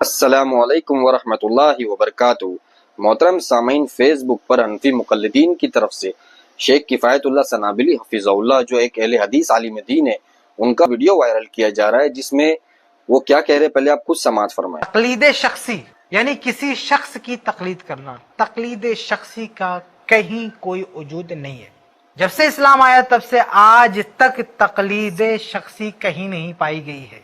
السلام علیکم ورحمۃ اللہ وبرکاتہ۔ محترم سامعین، فیس بک پر حنفی مقلدین کی طرف سے شیخ کفایت اللہ سنابلی حفظہ اللہ، جو ایک اہل حدیث عالم دین ہے، ان کا ویڈیو وائرل کیا جا رہا ہے جس میں وہ کیا کہہ رہے ہیں، پہلے آپ خود سماعت فرمائیں۔ تقلید شخصی یعنی کسی شخص کی تقلید کرنا، تقلید شخصی کا کہیں کوئی وجود نہیں ہے۔ جب سے اسلام آیا تب سے آج تک تقلید شخصی کہیں نہیں پائی گئی ہے۔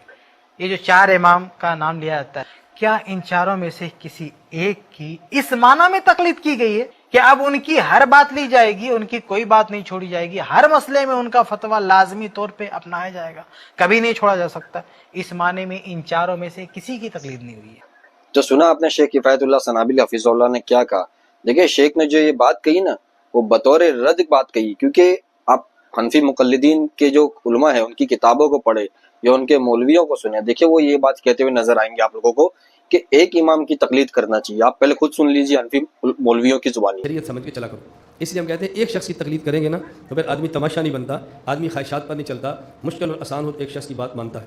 یہ جو چار امام کا نام لیا جاتا ہے، کیا ان چاروں میں سے کسی ایک کی اس معنی میں تقلید کی گئی ہے کہ اب ان کی ہر بات لی جائے گی، ان کی کوئی بات نہیں چھوڑی جائے گی، ہر مسئلے میں ان کا فتویٰ لازمی طور پہ اپنایا جائے گا، کبھی نہیں چھوڑا جا سکتا؟ اس معنی میں ان چاروں میں سے کسی کی تقلید نہیں ہوئی ہے۔ تو سنا آپ نے شیخ کفایت اللہ سنابلی حفظہ اللہ نے کیا کہا؟ دیکھیں، شیخ نے جو یہ بات کہی نا، وہ بطور رد بات کہی، کیونکہ آپ حنفی مقلدین کے جو علماء ہیں ان کی کتابوں کو پڑھے یا ان کے مولویوں کو سنے، دیکھیں وہ یہ بات کہتے ہوئے نظر آئیں گے آپ لوگوں کو کہ ایک امام کی تقلید کرنا چاہیے۔ آپ پہلے خود سن لیجیے حنفی مولویوں کی زبانی۔ شریعت سمجھ کے چلا کرو، اس لیے ہم کہتے ہیں ایک شخص کی تقلید کریں گے نا تو پھر آدمی تماشا نہیں بنتا، آدمی خواہشات پر نہیں چلتا، مشکل اور آسان ہو ایک شخص کی بات مانتا ہے۔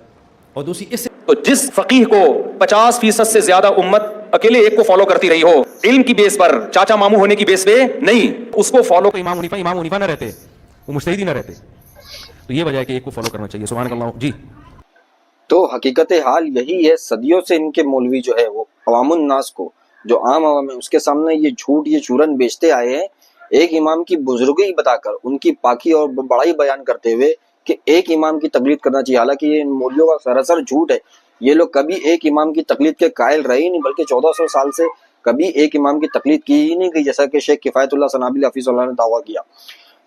اور دوسری اس سے تو جس فقیہ کو 50% سے زیادہ امت اکیلے ایک کو فالو کرتی رہی ہو، علم کی بیس پر، چاچا ماموں ہونے کی بیس پہ نہیں، اس کو فالو امام حنیفہ نہ رہتے، وہ مجتہد ہی نہ رہتے، تو یہ وجہ ہے کہ ایک کو فالو کرنا چاہیے۔ سبحان اللہ جی۔ تو حقیقت حال یہی ہے، صدیوں سے ان کے مولوی جو ہے وہ عوام الناس کو، جو عام عوام ہے اس کے سامنے یہ جھوٹ، یہ چورن بیچتے آئے ہیں، ایک امام کی بزرگی بتا کر، ان کی پاکی اور بڑائی بیان کرتے ہوئے کہ ایک امام کی تقلید کرنا چاہیے۔ حالانکہ یہ ان مولویوں کا سراسر جھوٹ ہے، یہ لوگ کبھی ایک امام کی تقلید کے قائل رہے ہی نہیں، بلکہ 1400 سال سے کبھی ایک امام کی تقلید کی ہی نہیں گئی، جیسا کہ شیخ کفایت اللہ سنابلی حفظہ اللہ نے دعویٰ کیا۔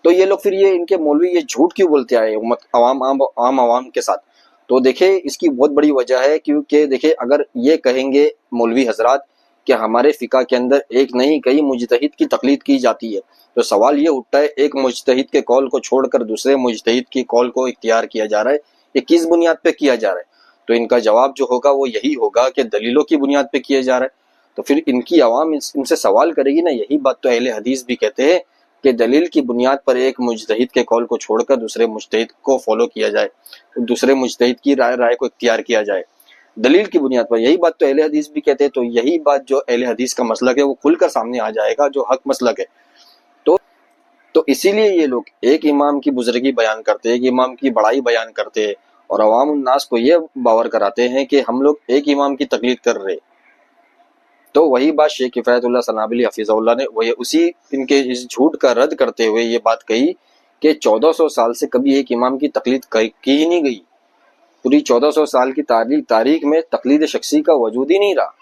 تو یہ لوگ پھر یہ ان کے مولوی یہ جھوٹ کیوں بولتے آئے امت عام عوام کے ساتھ؟ تو دیکھیں اس کی بہت بڑی وجہ ہے، کیونکہ دیکھیں اگر یہ کہیں گے مولوی حضرات کہ ہمارے فقہ کے اندر ایک نہیں کئی مجتہد کی تقلید کی جاتی ہے، تو سوال یہ اٹھتا ہے ایک مجتہد کے قول کو چھوڑ کر دوسرے مجتہد کی قول کو اختیار کیا جا رہا ہے، یہ کس بنیاد پہ کیا جا رہا ہے؟ تو ان کا جواب جو ہوگا وہ یہی ہوگا کہ دلیلوں کی بنیاد پہ کیا جا رہا ہے۔ تو پھر ان کی عوام ان سے سوال کرے گی نا، یہی بات تو اہل حدیث بھی کہتے ہیں کہ دلیل کی بنیاد پر ایک مجتہد کے قول کو چھوڑ کر دوسرے مجتہد کو فالو کیا جائے، دوسرے مجتہد کی رائے کو اختیار کیا جائے دلیل کی بنیاد پر، یہی بات تو اہل حدیث بھی کہتے ہیں۔ تو یہی بات جو اہل حدیث کا مسلک ہے وہ کھل کر سامنے آ جائے گا، جو حق مسلک ہے۔ تو اسی لیے یہ لوگ ایک امام کی بزرگی بیان کرتے ہیں، ایک امام کی بڑائی بیان کرتے ہیں، اور عوام الناس کو یہ باور کراتے ہیں کہ ہم لوگ ایک امام کی تقلید کر رہے۔ تو وہی بات شیخ کفایت اللہ سنابلی حفظہ اللہ نے وہ اسی ان کے اس جھوٹ کا رد کرتے ہوئے یہ بات کہی کہ 1400 سال سے کبھی ایک امام کی تقلید کی ہی نہیں گئی، پوری 1400 سال کی تاریخ میں تقلید شخصی کا وجود ہی نہیں رہا۔